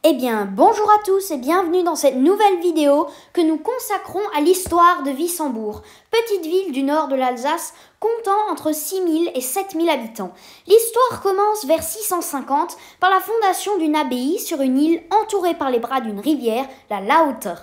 Eh bien, bonjour à tous et bienvenue dans cette nouvelle vidéo que nous consacrons à l'histoire de Wissembourg, petite ville du nord de l'Alsace comptant entre 6000 et 7000 habitants. L'histoire commence vers 650 par la fondation d'une abbaye sur une île entourée par les bras d'une rivière, la Lauter.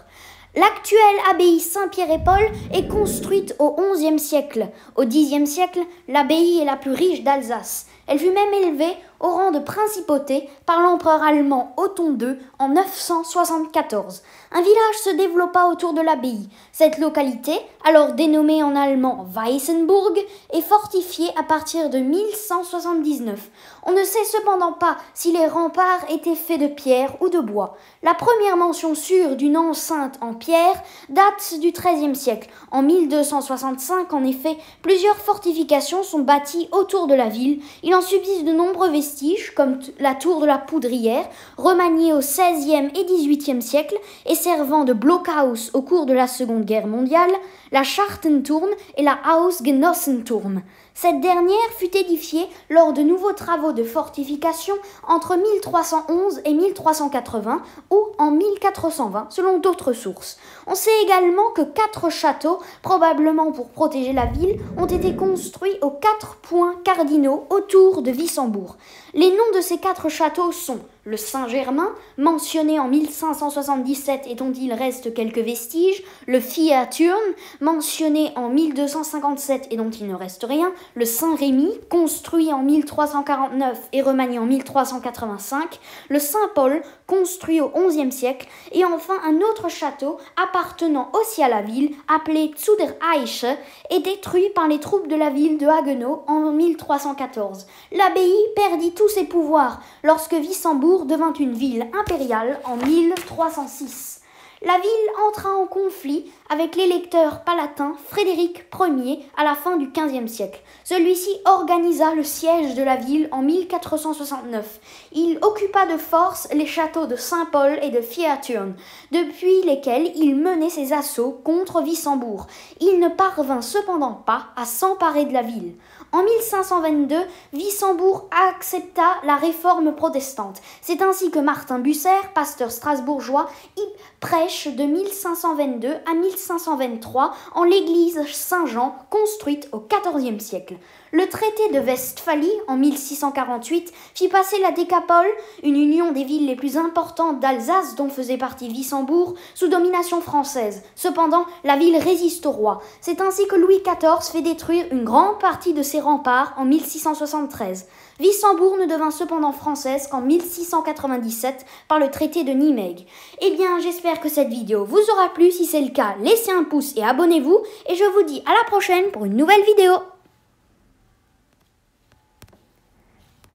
L'actuelle abbaye Saint-Pierre-et-Paul est construite au XIe siècle. Au Xe siècle, l'abbaye est la plus riche d'Alsace. Elle fut même élevée au rang de principauté par l'empereur allemand Otton II en 974. Un village se développa autour de l'abbaye. Cette localité, alors dénommée en allemand Weissenburg, est fortifiée à partir de 1179. On ne sait cependant pas si les remparts étaient faits de pierre ou de bois. La première mention sûre d'une enceinte en pierre date du XIIIe siècle. En 1265, en effet, plusieurs fortifications sont bâties autour de la ville. Il en subsiste de nombreux vestiges, comme la tour de la Poudrière, remaniée au XVIe et XVIIIe siècle et servant de blockhaus au cours de la Seconde Guerre mondiale, la Schartenturm et la Hausgenossenturm. Cette dernière fut édifiée lors de nouveaux travaux de fortification entre 1311 et 1380 ou en 1420 selon d'autres sources. On sait également que 4 châteaux, probablement pour protéger la ville, ont été construits aux 4 points cardinaux autour de Wissembourg. Les noms de ces 4 châteaux sont le Saint-Germain, mentionné en 1577 et dont il reste quelques vestiges, le Fierturm, mentionné en 1257 et dont il ne reste rien, le Saint-Rémy, construit en 1349 et remanié en 1385, le Saint-Paul, construit au XIe siècle, et enfin un autre château appartenant aussi à la ville, appelé Zuidereiche, et détruit par les troupes de la ville de Haguenau en 1314. L'abbaye perdit tous ses pouvoirs lorsque Wissembourg devint une ville impériale en 1306. La ville entra en conflit avec l'électeur palatin Frédéric Ier à la fin du XVe siècle. Celui-ci organisa le siège de la ville en 1469. Il occupa de force les châteaux de Saint-Paul et de Fierturm, depuis lesquels il menait ses assauts contre Wissembourg. Il ne parvint cependant pas à s'emparer de la ville. En 1522, Wissembourg accepta la réforme protestante. C'est ainsi que Martin Bucer, pasteur strasbourgeois, y prêche de 1522 à 1523 en l'église Saint-Jean, construite au XIVe siècle. Le traité de Westphalie, en 1648, fit passer la Décapole, une union des villes les plus importantes d'Alsace dont faisait partie Wissembourg, sous domination française. Cependant, la ville résiste au roi. C'est ainsi que Louis XIV fait détruire une grande partie de ses remparts en 1673. Wissembourg ne devint cependant française qu'en 1697 par le traité de Nimègue. Eh bien, j'espère que cette vidéo vous aura plu. Si c'est le cas, laissez un pouce et abonnez-vous. Et je vous dis à la prochaine pour une nouvelle vidéo.